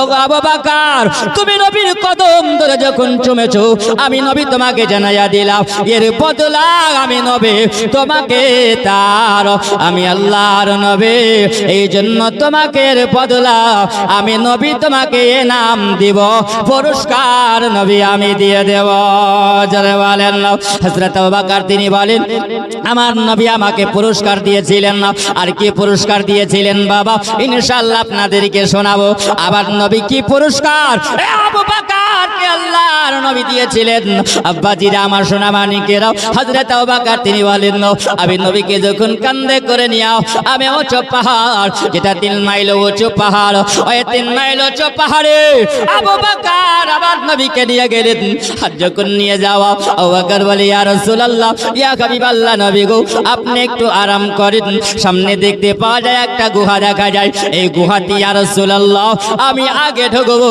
ওগো আবু বকর তুমি নবীর কদম ধরে যখন চুমেছো আমি নবী তোমাকে জানাইয়া দিলাম এর বদলা আমি নবী তোমাকে তার আমি আল্লাহর নবী এই জন্য তোমাকে এর বদলা আমি নবী তোমাকে নাম দিব পুরস্কার নবী আমি দিয়ে দেব যারা বলেন না হযরত আবু বকর তিনি বলেন আমার নবী আমাকে পুরস্কার দিয়েছিলেন না আর কি পুরস্কার দিয়েছিলেন বাবা ইনশাআল্লাহ আপনাদেরকে শোনাবো আবার নবী কি পুরস্কার আবু বকর কে আল্লাহর নবী দিয়েছিলেন আব্বাজিরা আমার সোনা মানিকেরা হযরত আবু বকর তিনি বলেন আমি নবীকে যখন কাঁধে করে নিও আমি উঁচু পাহাড় যেটা 3 মাইল উঁচু পাহাড় ওই 3 মাইল উঁচু পাহাড়ে আবু বকর আবার নবীকে নিয়ে গেলেন আর যখন নিয়ে যাওয়া আবু বকর বলে ইয়া রাসূলুল্লাহ ইয়া হাবিবাল্লাহ নবী গো আপনি একটু আরাম করেন সামনে দেখতে পাওয়া যায় একটা গুহা দেখা যায় এই গুহাতে ইয়া রাসূলুল্লাহ আমি আগে ঢুকবো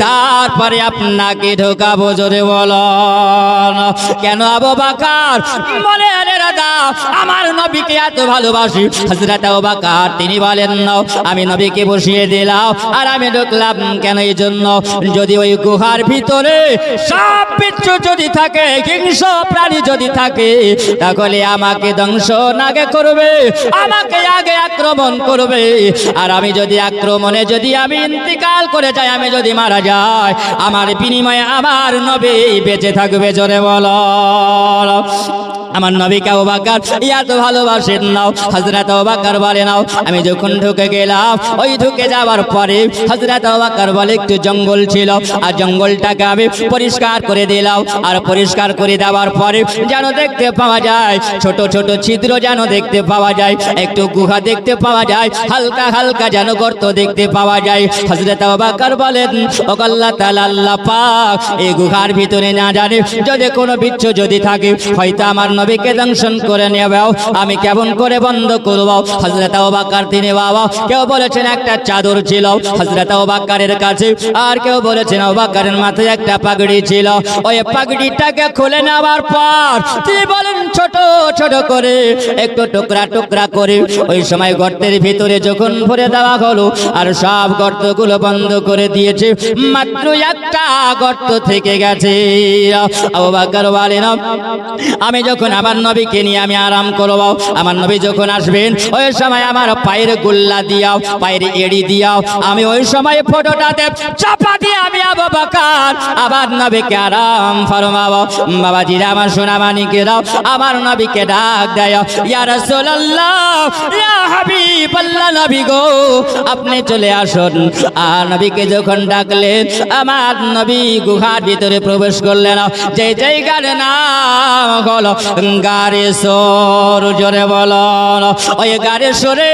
তারপরে আপনাকে ঢোকাবো জোরে বলুন কেন আবু বকর বলে আরে দাদা আমার নবীকে এত ভালোবাসি হযরত আবু বকর তিনি বলেন আমি নবীকে বসিয়ে দিলাম আর আমি ঢুকলাম কেন এই জন্য যদি ওই গুহার ভিতরে সাপ বিচ্ছু যদি থাকে হিংস্র প্রাণী যদি থাকে তাহলে আমাকে ধ্বংস নাগে করবে আমাকে আগে আক্রমণ করবে আর আমি যদি আক্রমণে যদি আমি ইন্তিকাল করে যাই আমি যদি মারা যাই আমার বিনিময়ে আমার নবী বেঁচে থাকবে জোরে বলো আমার নবীকে আবু বকর এত ভালোবাসেন নাও হযরত আবু বকর বলে নাও আমি যখন ঢুকে গেলাম ওই ঢুকে যাওয়ার পরে হযরত আবু বকর বলে একটু জঙ্গল ছিল আর জঙ্গলটাকে আমি পরিষ্কার করে দিলাম আর পরিষ্কার করে দেওয়ার পরে যেন দেখতে পাওয়া যায় ছোট ছোট ছিদ্র যেন দেখতে পাওয়া যায় একটু গুহা দেখতে পাওয়া যায় হালকা হালকা যেন গর্ত দেখতে পাওয়া যায় হযরত আবু বকর বলেন ও আল্লাহ তাআলা আল্লাহ পাক এই গুহার ভিতরে না জানে যদি কোনো বিচ্ছু যদি থাকে হয়তো আমার নবীকে দংশন করে নেবে আমি কেমন করে বন্ধ করব হযরত আবু বকর তিনি বাবা কেউ বলেছেন একটা চাদর ছিল হযরত আবু বকরের কাছে আর কেউ বলেছেন আবু বকরের মাথায় একটা পাগড়ি ছিল ওই পাগড়িটাকে খুলে নেওয়ার পর তিনি বলেন ছোট ছোট করে একটু টুকরা টুকরা করে ওই সময় গর্তের ভিতরে যখন ভরে দেওয়া হলো আর সব গর্তগুলো বন্ধ করে দিয়েছে মাত্র একটা গর্ত থেকে গেছে আবু বকর বলেন আমি যখন আমার নবীকে নিয়ে আমি আরাম করব আমার নবী যখন আসবেন ওই সময় আমার পায়ের গুল্লা দিয়াও পায়ের এড়ি দিয়াও আমি ওই সময় ফটোটাতে চাপা দিয়ে আমি আবু বকর আবার নবীকে আরাম ফরমাবো বাবাজিরা আমার সোনা মানিকেরাও আমার নবীকে ডাক দেয় ইয়া রাসূলুল্লাহ ইয়া হাবিবাল্লাহ নবী গো আপনি চলে আসুন আর নবীকে যখন ডাকলেন আমার নবী গুহার ভিতরে প্রবেশ করলেন যে জায়গার নাম হলো গারেশ্বর জোরে বলুন ওই গারেশ্বরে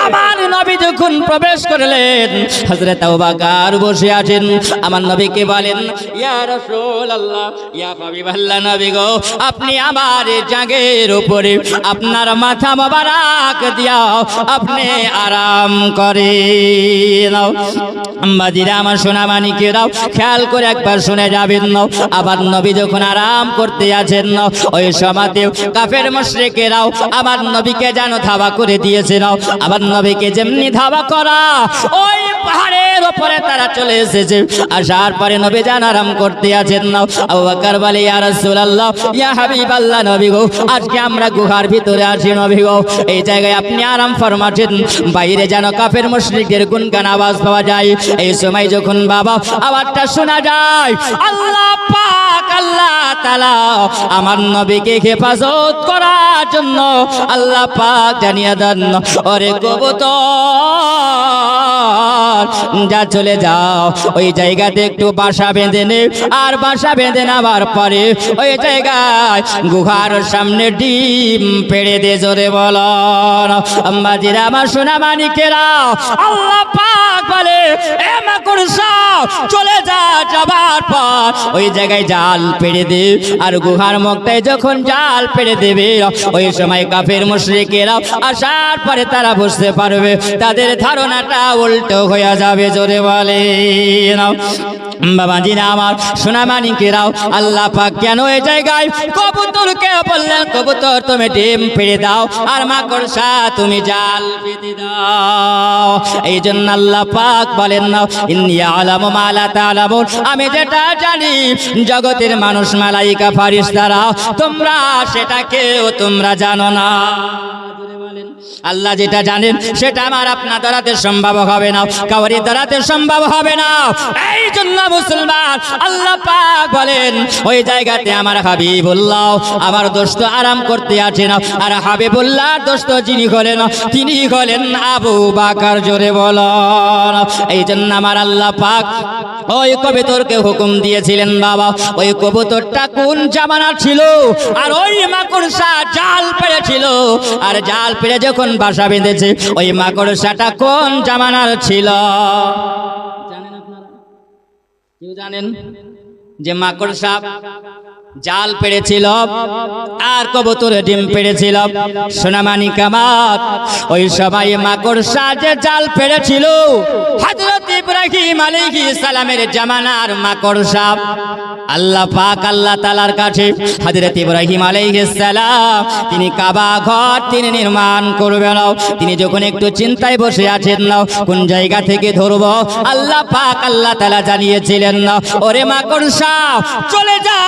আমার নবী যখন প্রবেশ করলেন হযরত আবু বকর বসে আছেন আমার নবীকে বলেন ইয়া রাসূলুল্লাহ ইয়া হাবিবাল্লাহ নবী গো আপনি আমার জাগের উপরে আপনার মাথা মোবারক দিয়া আপনি আরাম করেন আম্মাজিরা আমার সোনা মানিকেরাও খেয়াল করে একবার শুনে যাবেন আবার নবী যখন আরাম করতে আছেন ওই সময়তে কাফের মুশরিকেরাও আমার নবীকে যেন ধাওয়া করে দিয়েছিল আবার নবীকে যেমনি ধাওয়া করা ওই পাহাড়ের উপরে তারা চলে এসেছে আসার পরে নবী যেন আরাম করতে আছেন আবু বকর বলে ইয়া রাসূলুল্লাহ ইয়া হাবিবাল্লাহ নবী গো আজকে আমরা গুহার ভিতরে আছি নবী গো এই জায়গায় আপনি আরাম ফরমাচ্ছেন বাইরে যেন কাফের মুশরিকদের গুনগান আওয়াজ পাওয়া যায় এই সময় যখন বাবা আওয়াজটা শোনা যায় আল্লাহ পাক আল্লাহ তাআলা আমার নবীকে হেফাজত করার জন্য আল্লাহ পাক জানিয়ে দেন ওরে কবুতর যা চলে যাও ওই জায়গাতে একটু বাসা বেঁধে নে আর বাসা বেঁধে নেওয়ার পরে ওই জায়গায় গুহার সামনে ডিম পেড়ে দে জোরে বলুন আম্মাজিরা আমার সোনা মানিকেরা আল্লাহ পাক বলে এ মাকড়সা চলে যা যাবার পর ওই জায়গায় জাল পেড়ে দে আর গুহার মুখটায় যখন জাল পেড়ে দেবে ওই সময় কাফের মুশরিকেরা আসার পরে তারা বুঝতে পারবে তাদের ধারণাটা উল্টো হয়ে যাবে জোরে বলে বাবাজিরা আমার সোনা মানিকেরাও, আল্লাহ পাক কেন এই জায়গায় কবুতরকে বললেন কবুতর তুমি ডিম পেড়ে দাও আর মাকড়সা তুমি জাল পেতে দাও? এই জন্য আল্লাহ পাক বলেন না ইন্নী আলামু মা লা তা'লামুন, আমি যেটা জানি জগতের মানুষ মালাইকা ফারিস্তারা তোমরা সেটা কেউ তোমরা জানো না। আল্লাহ যেটা জানেন সেটা আমার আপনার দ্বারাতে সম্ভব হবে না, কাউরি দ্বারাতে সম্ভব হবে না। এই জন্য মুসলমান আল্লাহ পাক বলেন ওই জায়গাতে আমার হাবিবুল্লাহ আমার দোস্ত আরাম করতে আছেন, আর হাবিবুল্লাহ দোস্ত যিনি হলেন তিনি হলেন আবু বকর। জোরে বলেন। এই জন্য আমার আল্লাহ পাক ওই কবুতরকে হুকুম দিয়েছিলেন বাবা ওই কবুতরটা কোন জামানার ছিল, আর ওই মাকড়সা জাল পেড়েছিল, আর জাল পেড়ে যখন বাসা বেঁধেছে ওই মাকড়সাটা কোন জামানার ছিল জানেন আপনারা? কেউ জানেন যে মাকড়সা জাল পেড়েছিল আর কবুতরে ডিম পেড়েছিল? সোনামানি কামাত ওই সময় মাকড়সা যে জাল পেড়েছিল হযরত ইব্রাহিম আলাইহিস সালামের জামানার মাকড়সা। আল্লাহ পাক আল্লাহ তাআলার কাছে হযরত ইব্রাহিম আলাইহিস সালাম তিনি কাবা ঘর তিনি নির্মাণ করবেন, তিনি যখন একটু চিন্তায় বসে আছেন না কোন জায়গা থেকে ধরব, আল্লাহ পাক আল্লাহ তাআলা জানিয়েছিলেন না ওরে মাকড়সা চলে যা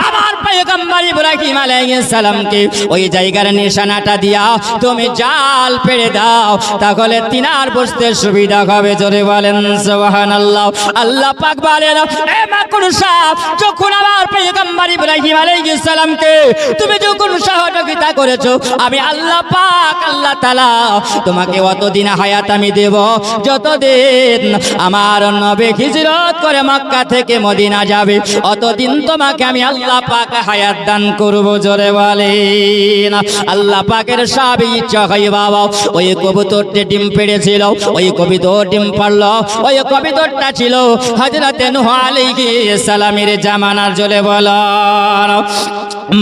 আমার পয়গম্বর ইব্রাহিম আলাইহিস সালামকে ওই জায়গার নিশানাটা দিয়া তুমি জাল পেড়ে দাও, তাহলে তিনার বসতে সুবিধা হবে। জোরে বলেন সুবহানাল্লাহ। আল্লাহ পাক বলেন এ মাকড়সা যখন আমার পয়গম্বর ইব্রাহিম আলাইহিস সালামকে তুমি যখন সহযোগিতা করেছো আমি আল্লাহ পাক আল্লাহ তাআলা তোমাকে অতদিন হায়াত আমি দেব যতদিন আমার নবী হিজরত করে মক্কা থেকে মদিনা যাবে, অতদিন তোমাকে আমি আল্লাহ পাক হায়াত দান করব। জোরে বলেন। আল্লাহ পাকের সব ইচ্ছা হয় বাবা ওই কবুতরটি ডিম পেড়েছিল, ওই কবুতর ডিম পারলো, ওই কবুতরটা ছিল হযরত নূহ আলাইহিস সালামের জামানার। জোরে বলেন।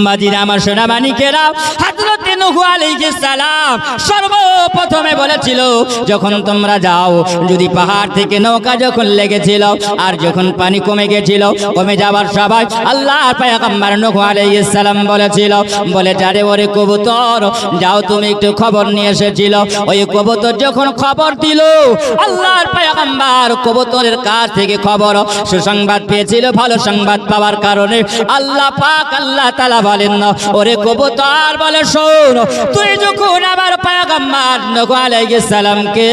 বাজিরা আমার সোনা মানিকেরা হযরত নূহ আলাইহিস সালাম সর্বপ্রথমে বলেছিল যখন তোমরা যাও যদি পাহাড় থেকে নৌকা যখন লেগেছিল আর যখন পানি কমে গেছিল কমে যাবার সবাই আল্লাহর পয়গম্বর নূহ আলাইহিস সালাম বলেছিল বলে যারে ওরে কবুতর যাও তুমি একটু খবর নিয়ে এসেছিল। ওই কবুতর যখন খবর দিল আল্লাহর পয়গম্বর কবুতরের কাছ থেকে খবর সুসংবাদ পেয়েছিল, ভালো সংবাদ পাওয়ার কারণে আল্লাহ পাক আল্লাহ তাআলা বলেন না ওরে কবুতর বলে শোন তুই যখন আমার পয়গম্বর নূহ আলাইহিস সালামকে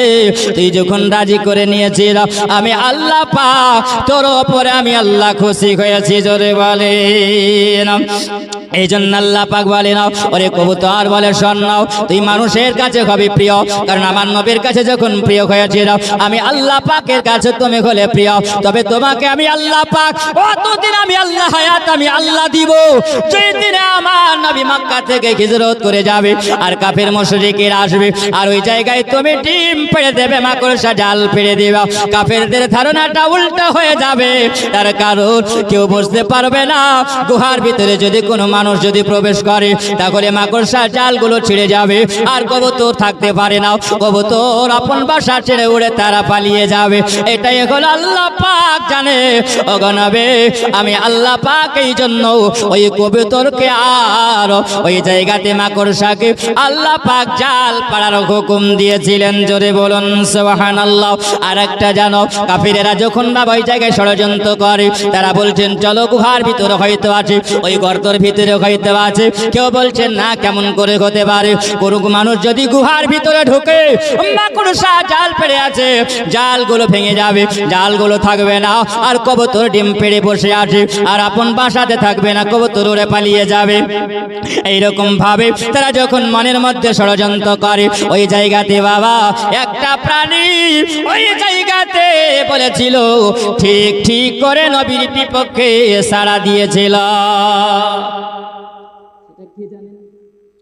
তুই যখন রাজি করে নিয়েছিল আমি আল্লাহ পাক তোর উপরে আমি আল্লাহ খুশি হয়েছি। জোরে বলেন। এই জন্য আল্লাহ পাক বলেন ওরে কবুতর বলে শোন নাও তুই মানুষের কাছে হবি প্রিয়, কারণ আমার নবীর কাছে যখন প্রিয় হয়েছিল আমি আল্লাহ পাকের কাছে তুমি হলে প্রিয়, তবে তোমাকে আমি আল্লাহ পাক অতদিন আমি আল্লাহ হায়াত আমি আল্লাহ দিব যেই দিনে আমার নবী মক্কা থেকে হিজরত করে যাবে আর কাফের মুশরিকের আসবে আর ওই জায়গায় তুমি ডিম পেড়ে দেবে মাকড়সা জাল পেড়ে দিবা, কাফেরদের ধারণাটা উল্টো হয়ে যাবে। তার কারণ কেউ বুঝতে পারবে না গুহার ভিতরে যদি কোনো মানুষ যদি প্রবেশ করে তাহলে মাকড়সা জালগুলো ছিঁড়ে যাবে আর কবুতর থাকতে পারে না, কবুতর আপন বাসা ছেড়ে উড়ে তারা পালিয়ে যাবে। এটাই হলো আল্লাহ পাক জানে। ওগো নবী আমি আল্লাহ পাক এই জন্য ওই কবুতরকে আর ওই জায়গাতে মাকড়সাকে আল্লাহ পাক জাল পাড়ার হুকুম দিয়েছিলেন। জোরে বলুন সুবহানাল্লাহ। আর একটা জানো কাফিরেরা যখন না ওই জায়গায় ষড়যন্ত্র করে তারা বলছেন চলো গুহার ভিতরে হয়তো আছে, ওই গর্তের ভিতরে হয়তো আছে, কেউ বলছেন না কেমন করে হতে পারে, কোনো মানুষ যদি গুহার ভিতরে ঢোকে মাকড়সা জাল পেড়ে আছে জালগুলো ভেঙে যাবে, জালগুলো থাকবে না আর কবুতর ডিম পেড়ে বসে আছে আর আপন বাসাতে থাকবে না, কবুতর উড়ে পালিয়ে যাবে। এইরকম ভাবে তারা যখন মনের মধ্যে ষড়যন্ত্র করে ওই জায়গাতে বাবা একটা প্রাণী ওই জায়গাতে বলেছিল ঠিক ঠিক করে নবীর বিপক্ষে সাড়া দিয়েছিল।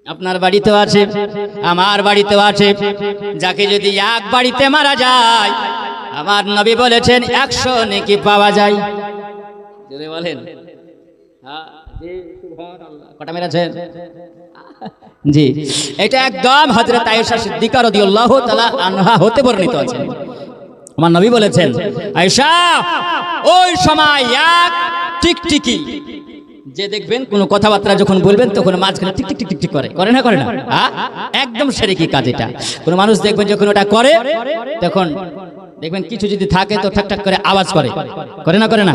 আপনার বাড়িতেও আছে আমার বাড়িতেও আছে, যাকে যদি এক বাড়িতে মারা যায় আমার নবী বলেছেন 100 নেকি পাওয়া যায়। যদি বলেন কটা মেরেছেন? জি, এটা একদম হযরত আয়েশা সিদ্দিকা রাদিয়াল্লাহু তাআলা আনহা হতে বর্ণিত আছে। আমার নবী বলেছেন, আয়েশা ওই সময় এক টিকটিকি, যে দেখবেন কোনো কথাবার্তা যখন বলবেন তখন মাঝখানে টিক টিক টিক টিক করে, করে না করে না? একদম সেরেকি কাজ এটা। কোনো মানুষ দেখবেন যখন ওটা করে তখন দেখবেন কিছু যদি থাকে তো ঠাক ঠাক করে আওয়াজ করে, করে না করে না?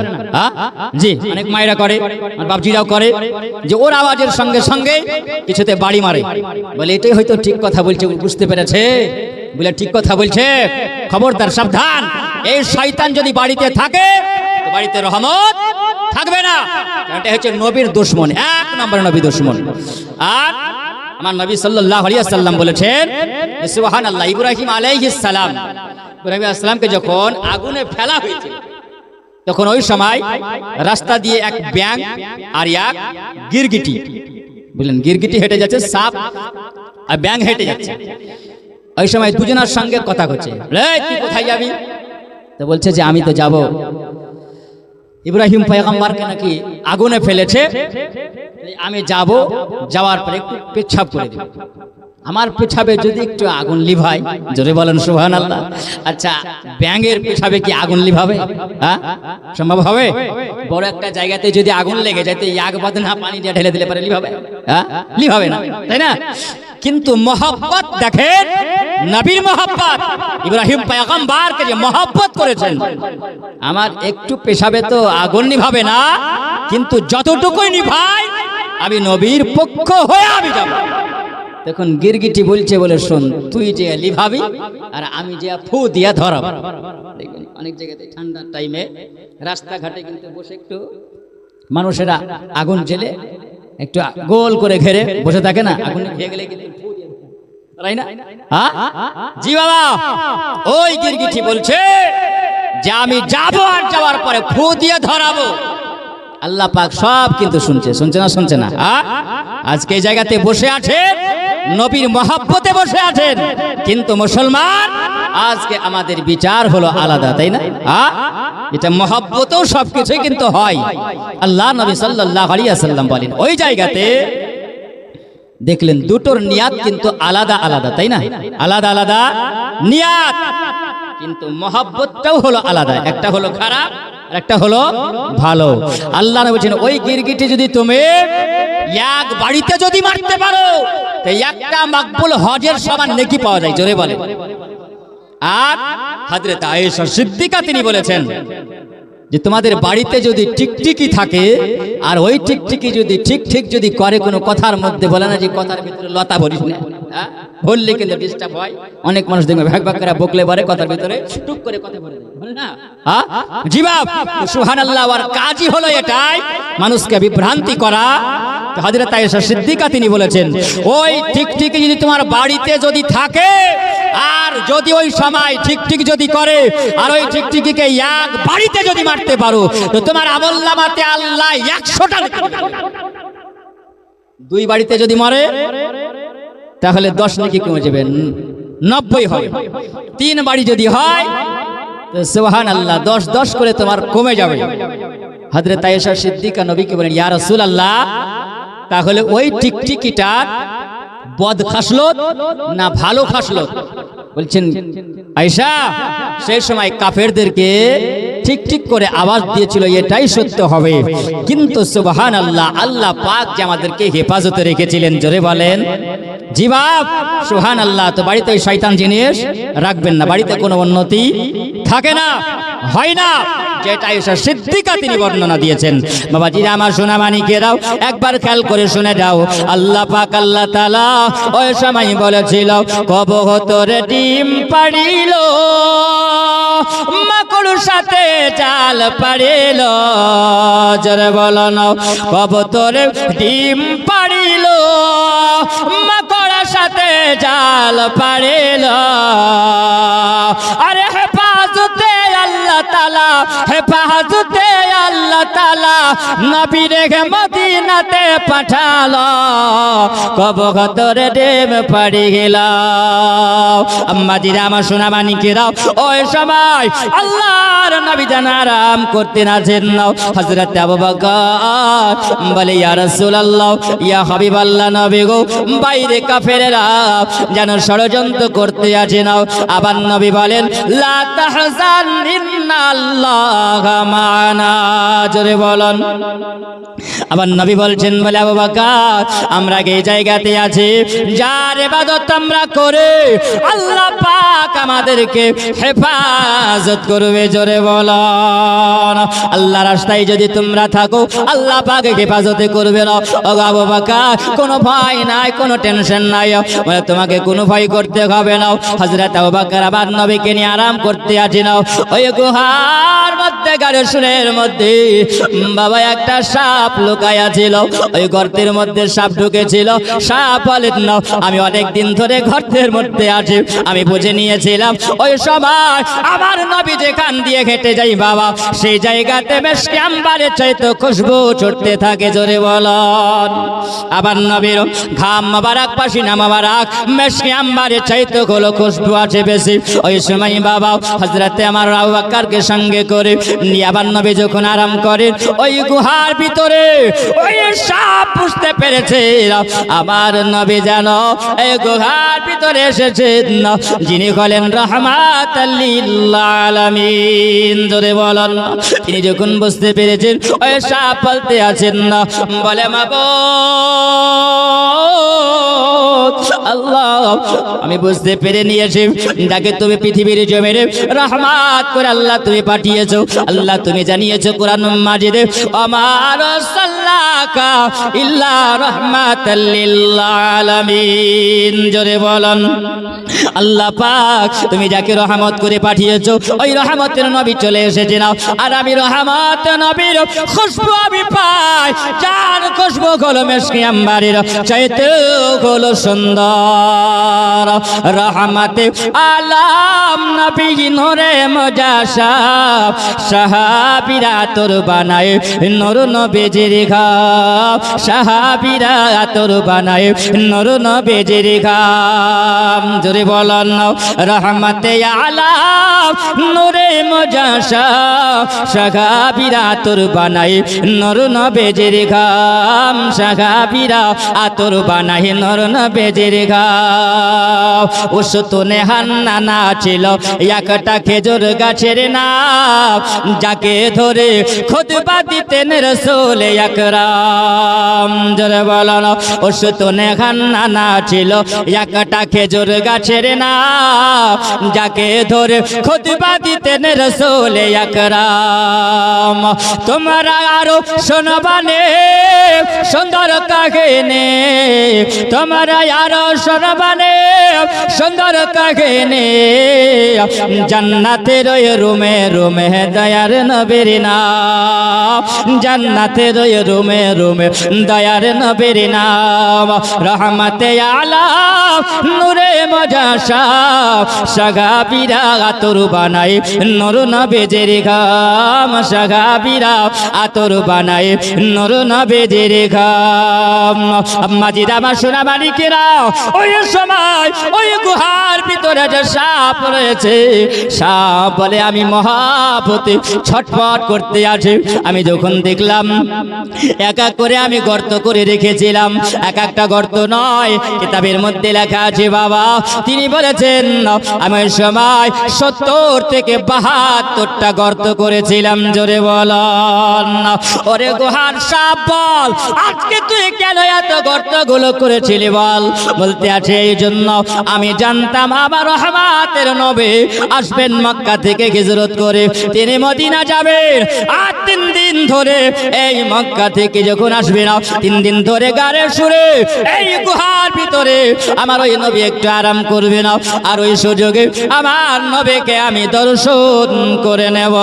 জি, অনেক মায়েরা করে, আর বাপজিরাও করে, যে ওর আওয়াজের সঙ্গে সঙ্গে কিছুতে বাড়ি মারে, বলে এটাই হয়তো ঠিক কথা বলছে, বুঝতে পেরেছে, বলে ঠিক কথা বলছে, খবরদার সাবধান, এই শয়তান যদি বাড়িতে থাকে তো বাড়িতে রহমত থাকবে না। এটা হচ্ছে নবীর দুশমন, এক নম্বর নবী দুশমন। আর আমার নবী সাল্লাল্লাহু আলাইহি ওয়াসাল্লাম বলেছেন, সুবহানাল্লাহ, ইব্রাহিম আলাইহিস সালাম, ইব্রাহিম আলাইহিস সালামকে যখন আগুনে ফেলা হয়েছিল তখন ওই সময় রাস্তা দিয়ে এক ব্যাঙ আর এক গিরগিটি, বুঝলেন, গিরগিটি হেঁটে যাচ্ছে, সাপ আর ব্যাঙ হেঁটে যাচ্ছে। ওই সময় দুজনের সঙ্গে কথা হচ্ছে, তুই কোথায় যাবি? তো বলছে যে আমি তো যাব, ইব্রাহিম পয়গম্বরকে নাকি আগুনে ফেলেছে, আমি যাব, যাওয়ার পরে একটু পেচ্ছাব করে দিব, আমার পেছাবে যদি একটু আগুন লিভায়, জোরে বলেন সুবহানাল্লাহ। আচ্ছা, ব্যাঙের পেছাবে কি আগুন লিভাবে? সম্ভব হবে? বড় একটা জায়গাতে যদি আগুন লেগে যায় তো আগ বাঁধে না, পানি দিয়ে ঢেলে দিলে পারে লিভাবে? লিভাবে না, তাই না? কিন্তু মহব্বত দেখেন, নবীর মহব্বত, ইব্রাহিম পয়গম্বরকে যে মহব্বত করেছেন, আমার একটু পেছাবে তো আগুন নিভাবে না, কিন্তু যতটুকুই নিভাই আমি নবীর পক্ষ হয়ে আমি যাব। তখন গিরগিটি বলছে, বলে শোন, তুই যে লিভাবি আর আমি যে ফু দিয়া ধরাব। দেখবেন অনেক জায়গাতে ঠান্ডার টাইমে রাস্তাঘাটে কিন্তু বসে একটু মানুষেরা আগুন জেলে একটু গোল করে ঘেরে বসে থাকে না, আগুন খেয়ে গেলে কিন্তু ফু দিয়ে ধরাই না? জি বাবা, ওই গিরগিটি বলছে যে আমি যাবো, আর যাওয়ার পরে ফু দিয়ে ধরাবো। আল্লাহ পাক সব কিন্তু শুনছে, শুনছে না? শুনছে না? আজকে এই জায়গাতে বসে আছে, নবীর মহব্বতে বসে আছেন, কিন্তু মুসলমান আজকে আমাদের বিচার হলো আলাদা, তাই না? এটা মহব্বতেও সবকিছুই কিন্তু হয়। আল্লাহ নবী সাল্লাল্লাহু আলাইহি ওয়াসাল্লাম বলেন, ওই জায়গাতে দেখলেন দুটোর নিয়াত কিন্তু আলাদা আলাদা, তাই না? আলাদা আলাদা নিয়াত, কিন্তু মহব্বতটাও হলো আলাদা, একটা হলো খারাপ আর একটা হলো ভালো। আল্লাহ নবী বলেন, ওই গিরগিটি যদি তুমি এক বাড়িতে যদি মারতে পারো তো একটা মাকবুল হজের সমান নেকি পাওয়া যায়, জোরে বলে। আর হযরত আয়েশা সিদ্দিকা তিনি বলেছেন যে তোমাদের বাড়িতে যদি টিকটিকি থাকে আর ওই টিকটিকি যদি ঠিক ঠিক যদি করে কোনো কথার মধ্যে, বলে না যে কথার ভিতরে লতা ভরিস না, বললে কিন্তু ডিস্টার্ব হয়। অনেক মানুষ দেখবে ভাগ ভাগ করে বকলে পারে কথার ভিতরে টুক করে কথা বলে দেয়, বলে না? জি বাপ, সুবহানাল্লাহ। আর কাজই হলো এটাই, মানুষকে বিভ্রান্তি করা। হযরত আয়েশা সিদ্দিকা তিনি বলেছেন, ওই টিকটিকি যদি তোমার বাড়িতে যদি থাকে আর যদি ওই সময় টিকটিকি যদি করে আর ওই টিকটিকিকে এক বাড়িতে যদি মারতে পারো তো তোমার আমলনামাতে আল্লাহ 100টা নেকি দেবে। দুই বাড়িতে যদি মরে তাহলে 10 নেকি কমে যাবে, 90 হবে। 3 বাড়ি যদি হয় তো সুবহানাল্লাহ 10 10 করে তোমার কমে যাবে। হযরত আয়েশা সিদ্দিকা নবীকে বলেন, ইয়া রাসূলুল্লাহ, তাহলে ওই টিকটিকিটা বদ খাসলত না ভালো খাসলত? বলছেন আয়েশা, সেই সময় কাফেরদেরকে ঠিক ঠিক করে আওয়াজ দিয়েছিল, এটাই সত্য হবে, কিন্তু সুবহানাল্লাহ আল্লাহ পাক যে আমাদেরকে হেফাজতে রেখেছিলেন, জোরে বলেন। জি বাপ, সুবহানাল্লাহ। তো বাড়িতে ওই শয়তান জিনিস রাখবেন না, বাড়িতে কোনো উন্নতি থাকে না, হয় না, যেটা আয়েশা সিদ্দিকা তিনি বর্ণনা দিয়েছেন। বাবাজি আমার সোনা মানিকেরাও একবার খেয়াল করে শুনে যাও, আল্লাহ পাক আল্লাহ তাআলা ওই সময় বলেছিল, কবুতরে ডিম পাড়িল, মাকড় সাথে জাল পাড়িল, জোরে বলো না, কবুতরে ডিম পাড়িল, মাকড় সাথে জাল পাড়িল, আরে হেফাজতে আল্লাহ তাআলা, হেফাজতে আল্লাহ তাআলা নবী রেখে মদিনাতে পাঠালো কবগতরে ডেম পড়ে গেল আম্মাজিরা আমার সোনা মানিকেরা ওই সময় আল্লাহর নবী যেন আরাম করতে না যেন হযরত আবু বকর বলে ইয়া রাসূলুল্লাহ ইয়া হাবিবাল্লাহ নবী গো বাইরে কাফেররা যেন ষড়যন্ত্র করতে আছে নাও আবার নবী বলেন লা তাহজান ইন্নাল্লাহা মা'ানা জোরে বলেন আবার নবী বলছেন বলে আবু বকর আমরা এই জায়গাতে আছি যার ইবাদত আমরা করে আল্লাহ পাক আমাদেরকে হেফাজত করবে জোরে বলেন আল্লাহর রাস্তায় যদি তোমরা থাকো আল্লাহ পাক হেফাজত করবে না ও আবু বকর কোনো ভয় নাই কোনো টেনশন নাই মানে তোমাকে কোনো ভয় করতে হবে না হযরত আবু বকর আবার নবীকে নিয়ে আরাম করতে আছে না ওই গুহার মধ্যে গাড়ের মধ্যে বাবা একটা সাপ লুকায়া ছিল ওই গর্তের মধ্যে সাপ ঢুকেছিল সাপ বলেন না আমি অনেক দিন ধরে গর্তের মধ্যে আছি আমি বুঝে নিয়েছিলাম ওই সময় আমার নবী যেখান দিয়ে হেঁটে যাই বাবা সেই জায়গাতে মেশকে আম্বারের চাইতে খুশবু ছুটতে থাকে জোরে বলেন আবার নবীর ঘাম মোবারক পাসিনা মোবারক মেশকে আম্বারের চাইতে হলো খুশবু আছে বেশি ওই সময় বাবা হযরতে আমার আবু বকরকে সঙ্গে করে নিয়ে আবার নবী যখন আরাম করেন ওই গুহার ভিতরে ওই সাপ বুঝতে পেরেছে আমার নবী যেন এই গুহার ভিতরে এসেছেন যিনি হলেন রাহমাতাল লিল আলামিন জোরে বলেন তিনি যখন বুঝতে পেরেছেন ওই সাপ বলতে আছেন না বলে মাবুদ আল্লাহ আমি বুঝতে পেরে নিয়েছি যাকে তুমি পৃথিবীর জমিনে রহমত করে আল্লাহ তুমি পাঠিয়েছো আল্লাহ তুমি জানিয়েছো কোরআন মাজিদে আমার সাল্লাকা ইল্লা রাহমাতাল লিল আলামিন জোরে বলেন আল্লাহ পাক তুমি যাকে রহমত করে পাঠিয়েছো ওই রহমতের নবী চলে এসেছে না আর আমি রহমত নবীর খুশবু আমি পাই যার খুশবু হলো মিশকে আম্বারের চাইতে হলো সুন্দর রহমতে আলাম নবী নূরে মুজাসাব সাহাবীরা তোর বানায় নূর নবীজির ঘাম সাহাবীরা তোর বানায় নূর নবীজির ঘাম জোরে বলেন রহমতে আলাম নূরে মুজাসাব সাহাবীরা তোর বানায় নূর নবীজির ঘাম সাহাবীরা তোর বানায় নূর নবীজির ঘাম উসতুনে হান্নানা ছিল একটা খেজুর গাছের নাম যাকে ধরে খুতবা দিতেন রাসূল আকরাম জোরে বলেন উসতুনে হান্নানা ছিল একটা খেজুর গাছের নাম যাকে ধরে খুতবা দিতেন রাসূল আকরাম তোমরা আরো শোনবানে সুন্দর কাহিনী তোমরা আরো শোনবানে সুন্দর কাহিনী জান্নাতের ওই রুমে রুমে দয়ার নবীর নাম জান্নাতের ওই রুমে রুমে দয়ার নবীর নাম রহমতে আলাম নূরে মুজাসাব সাহাবীরা আতর বানায় নূর নবীজির ঘাম সাহাবীরা আতর বানায় নূর নবীজির ঘাম আম্মাজিরা আমার সোনা মানিকেরা ওই সময় ওই গুহার ভিতরে যে সাপ রয়েছে সাপ বলে আমি মহাপতি ছটফট করতে আছে আমি যখন দেখলাম এক এক করে আমি গর্ত করে রেখেছিলাম এক একটা গর্ত নয় কিতাবের মধ্যে লেখা আছে বাবা তিনি বলেছেন আমি ওই সময় 70 থেকে 72টা গর্ত করেছিলাম জোরে বলেন ওরে গুহার সাপ বল আজকে তুই কেন এত গর্তগুলো করেছিলি বল বলতে আছে এই জন্য আমি জানতাম আমার রহমতের নবী আসবেন মক্কা থেকে হিজরত করে তিনি মদিনা যাবেন আর 3 দিন ধরে এই মক্কা থেকে যখন আসবেন 3 দিন ধরে গারে সুরে এই গুহার ভিতরে আমার ওই নবী একটু আরাম করবে না আর ওই সুযোগে আমার নবীকে আমি দর্শন করে নেব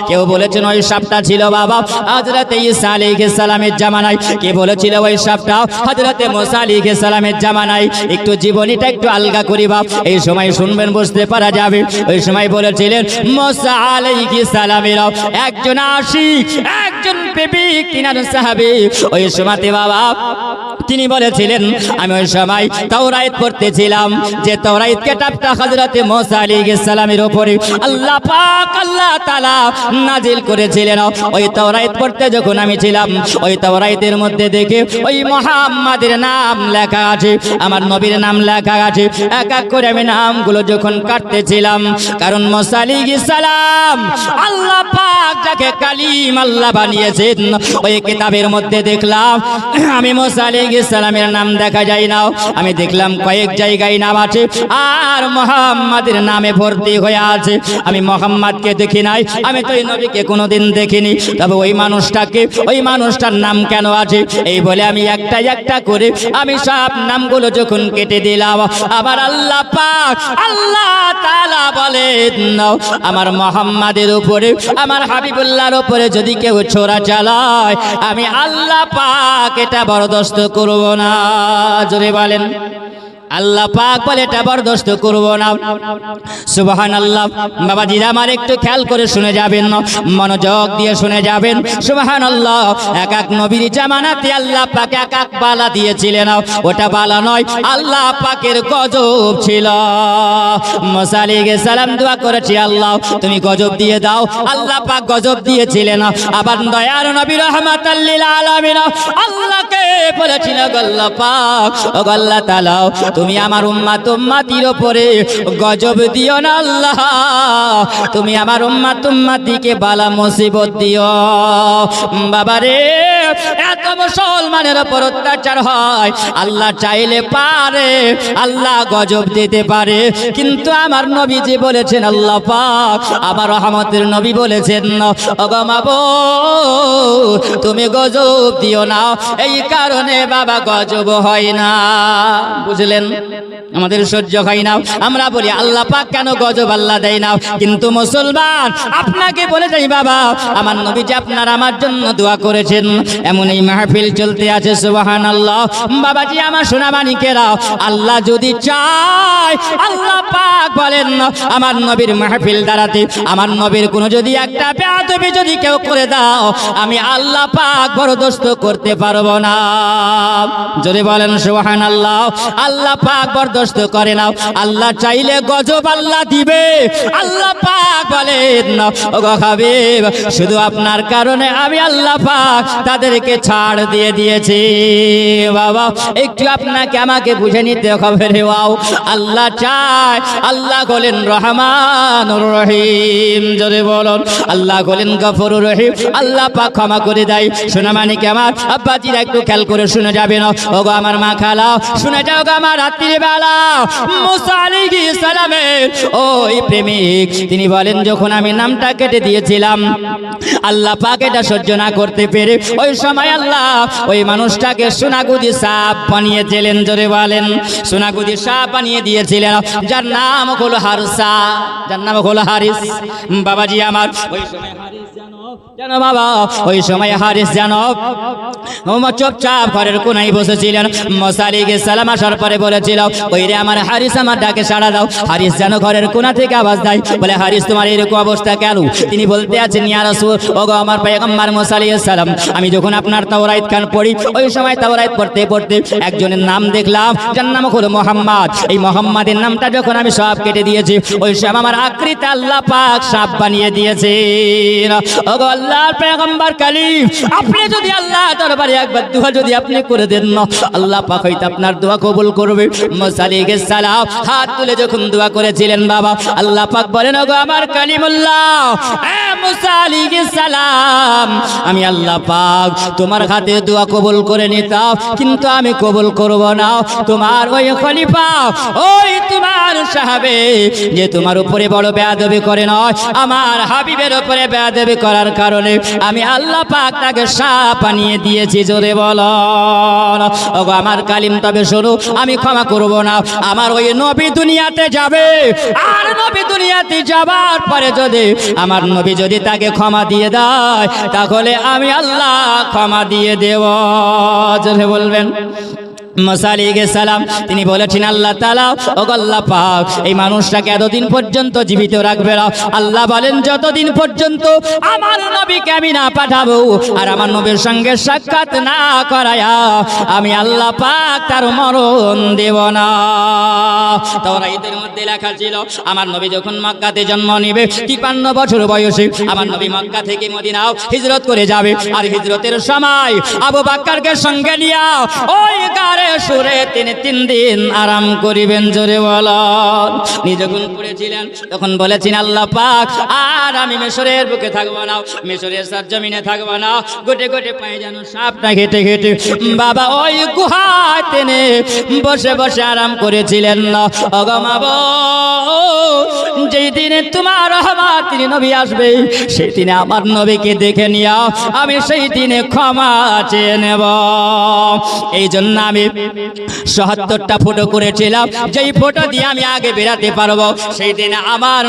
কেউ বলেছেন ওই সাপটা ছিল বাবা হযরত ঈসা আলাইহিস সালামের জামানায় কে বলেছিল ওই সাপটা হযরত মুসা আলাইহিস সালামের জামানায় একটু জীবনীটা একটু আলগা করি বাপ এই সময় শুনবেন বুঝতে পারা যাবে ওই সময় বলেছিলেন মুসা আলাইহিস সালামের একজন আশিক, একজন প্রেমিক, তিনার সাহাবী। ওই সময়তে বাবা তিনি বলেছিলেন, আমি ওই সময় তাওরাত পড়তেছিলাম, যে তাওরাত কিতাবটা হযরতে মুসা আলাইহিস সালামের উপরে আল্লাহ পাক আল্লাহ তাআলা নাজিল করেছিলেন। ওই তাওরাত পড়তে যখন আমি ছিলাম, ওই তাওরাতের মধ্যে দেখে ওই মুহাম্মাদের নাম লেখা আছে, আমার নবীর নাম লেখা আছে। এক এক করে আমি নামগুলো যখন কাটতেছিলাম, কারণ মুসা আলাইহিস সালাম আল্লাহ পাক যাকে কালিম আল্লাহ বানিয়েছেন, ওই কিতাবের মধ্যে দেখলাম আমি মুসা আলাইহিস সালামের নাম দেখা যায় না, আমি দেখলাম কয়েক জায়গায় নাম আছে আর মুহাম্মাদের নামে ভর্তি হয়ে আছে। আমি মুহাম্মাদকে দেখি নাই, আমি তো এই নবীকে কোনোদিন দেখিনি, তবে ওই মানুষটাকে, ওই মানুষটার নাম কেন আছে, এই বলে আমি একটা একটা করে আমি সব নামগুলো যখন কেটে দিলাম, আবার আল্লাহ পাক আল্লাহ তাআলা বলেন, আমার মুহাম্মাদের উপরে, আমার হাবিবুল্লাহর উপরে যদি কেউ ছোরা চালায়, আমি আল্লাহ পাক এটা বরদাস্ত করব না। জোরে বলেন, আল্লাহ পাক বলে এটা বরদাস্ত করব না। সুবহানাল্লাহ। বাবাজিরা আমার একটু খেয়াল করে শুনে যাবেন, মনোযোগ দিয়ে শুনে যাবেন। সুবহানাল্লাহ। এক এক নবীর জামানাতে আল্লাহ পাক এক এক বালা দিয়েছিলেন, ওটা বালা নয়, আল্লাহ পাকের গজব ছিল। মুসা আলাইহিস সালাম দোয়া করেছে, আল্লাহ তুমি গজব দিয়ে দাও, আল্লাহ পাক গজব দিয়েছিলেন। আবার দয়ার নবী রাহমাতাল লিল আলামিন আল্লাহকে বলেছিল, আল্লাহ পাক ও আল্লাহ তাআলা তুমি আমার উম্মতির উপরে গজব দিও না, আল্লাহ তুমি আমার উম্মতিকে বালা মুসিবত দিও। বাবারে, এত মুসলমানের উপর অত্যাচার হয়, আল্লাহ চাইলে পারে, আল্লাহ গজব দিতে পারে, কিন্তু আমার নবীজি বলেছেন, আল্লাহ পাক আমার রহমতের নবী বলেছেন, ওগো মাবুদ তুমি গজব দিও না, এই কারণে বাবা গজব হয় না। বুঝলেন, আমাদের সহ্য হয় না, আমরা বলি আল্লাহ পাক কেন গজব আল্লাহ দেয় না, কিন্তু মুসলমান আপনাকে বলে যাই বাবা, আমার নবীজি আপনার আমার জন্য দোয়া করেছেন, এমন এই মাহফিল চলতে আছে। সুবহানাল্লাহ। বাবাজি আমার সোনা মানিকেরা, আল্লাহ যদি চায়, আল্লাহ পাক বলেন আমার নবীর মাহফিল দাঁড়াতে, আমার নবীর কোনো যদি একটা বেয়াদবি যদি কেউ করে দাও, আমি আল্লাহ পাক বরদাস্ত করতে পারবো না। যদি বলেন সুবহানাল্লাহ। আল্লাহ পাক বরদাস্ত করে না, আল্লাহ চাইলে গজব আল্লাহ দিবে। আল্লাহ পাক বলেন, ওগো হাবিব শুধু আপনার কারণে আমি আল্লাহ পাক তাদেরকে ছাড় দিয়ে দিয়েছি। বাবা একটু আপনাকে আমাকে বুঝে নিতে হবে রে। ওয়াও, আল্লাহ চায়, আল্লাহ বলেন রহমানুর রহিম। জোরে বলুন, আল্লাহ বলেন গফুরুর রহিম, আল্লাহ পাক ক্ষমা করে দেয়। সোনা মানিক আমার আব্বাজিরা একটু খেয়াল করে শুনে যাবেন, ওগো আমার মা খালা শুনে যাও গো আমার রাত্রির বেলা মুসা আলাইহিস সালামের ওই প্রেমিক তিনি বলেন, যখন আমি নামটা কেটে দিয়েছিলাম, আল্লাহ পাক এটা সহ্য না করতে পেরে ওই সময় আল্লাহ ওই মানুষটাকে সোনাগুদি সাপ বানিয়েছিলেন। জোরে বলেন, সোনাগুদি সাপ বানিয়ে দিয়েছিলেন, যার নাম হলো হারসা, যার নাম হলো হারিস। বাবাজি আমার ওই সময় হারিস জানো বাবা, ওই সময় হারিস জানো চুপচাপ ঘরের কোনায় বসেছিলেন। মুসা আলাইহিস সালাম আসার পরে বলেছিল, ওই রে আমার হারিস আমার ডাকে সাড়া দাও। হারিস যেন ঘরের কোনা থেকে আওয়াজ দেয়, বলে হারিস তোমার এরকম অবস্থা কেন? তিনি বলতে আছেন, ইয়া রাসূল, ওগো আমার পয়গম্বর মুসা আলাইহিস সালাম, আমি যখন আপনার তাওরাত খান পড়ি, ওই সময় তাওরাত পড়তে পড়তে একজনের নাম দেখলাম, যার নাম হলো মুহাম্মদ। এই মুহাম্মাদের নামটা যখন আমি সব কেটে দিয়েছি, ওই সময় আমার আকৃতি আল্লাহ পাক সাপ বানিয়ে দিয়েছেন। ওগো আল্লাহর পয়গম্বর কালিম, আপনি যদি আল্লাহ দরবারে একবার দোয়া যদি আপনি করে দেন না, আল্লাহ পাক হয়তো আপনার দোয়া কবুল করবে। মুসা আলাইহিস সালাম হাত তুলে যখন দোয়া করেছিলেন বাবা, আল্লাহ পাক বলেন, ওগো আমার কালিমুল্লাহ, এ মুসা আলাইহিস সালাম, আমি আল্লাহ পাক তোমার হাতে দোয়া কবুল করে নিতাম, কিন্তু আমি কবুল করব না। তোমার ওই খলিফা, ওই তোমার সাহাবে যে তোমার উপরে বড় বেয়াদবি করে নয়, আমার হাবিবের উপরে বেয়াদবি করার কারণে আমি আল্লাহ পাক তাকে সাপ বানিয়ে দিয়েছি। জোরে বলো, ওগো আমার কালিম, তবে শোনো, আমি ক্ষমা করব না। আমার ওই নবী দুনিয়াতে যাবে, আর নবী দুনিয়াতে যাবার পরে যদি আমার নবী যদি তাকে ক্ষমা দিয়ে দেয়, তাহলে আমি আল্লাহ ক্ষমা দিয়ে দেব। জোরে বলবেন, মুসা আলাইহিস সালাম তিনি বলেছেন আল্লাহ তাআলা ও আল্লাহ পাক এই মানুষটাকে এতদিন পর্যন্ত জীবিত রাখবে না। আল্লাহ বলেন যতদিন পর্যন্ত আমার নবীকে আমি না পাঠাবো আর আমার নবীর সঙ্গে সাক্ষাৎ না করায়া আমি আল্লাহ পাক তার মরণ দেব না। তাওরাতের মধ্যে লেখা ছিল আমার নবী যখন মক্কাতে জন্ম নেবে 53 বছর বয়সে আমার নবী মক্কা থেকে মদিনাও হিজরত করে যাবে। আর হিজরতের সময় আবু বকরকে সঙ্গে নিয়ে ওই গারে সুরে তিনি 3 দিন আরাম করিবেন। জোরে বলেন। যখন পড়েছিলেন তখন বলেছেন আল্লাহ পাক আর আমি মিশরের বুকে থাকবো না, মিশরের সরজমিনে থাকবো না, গোটে গোটে পায়ে যেন সাপটা ঘেটে ঘেটে বাবা ওই গুহায় তিনি বসে বসে আরাম করেছিলেন না। অগমাবো যেই দিনে তোমার রহমত তিনি নবী আসবে সেই দিনে আমার নবীকে দেখে নিও, আমি সেই দিনে ক্ষমা চেয়ে নেব। এই জন্য আমি ৭৭টা ফটো করেছিলাম, যেই ফটো দিয়ে আমি আগে বেরাতে পারবো সেই দিনে আমার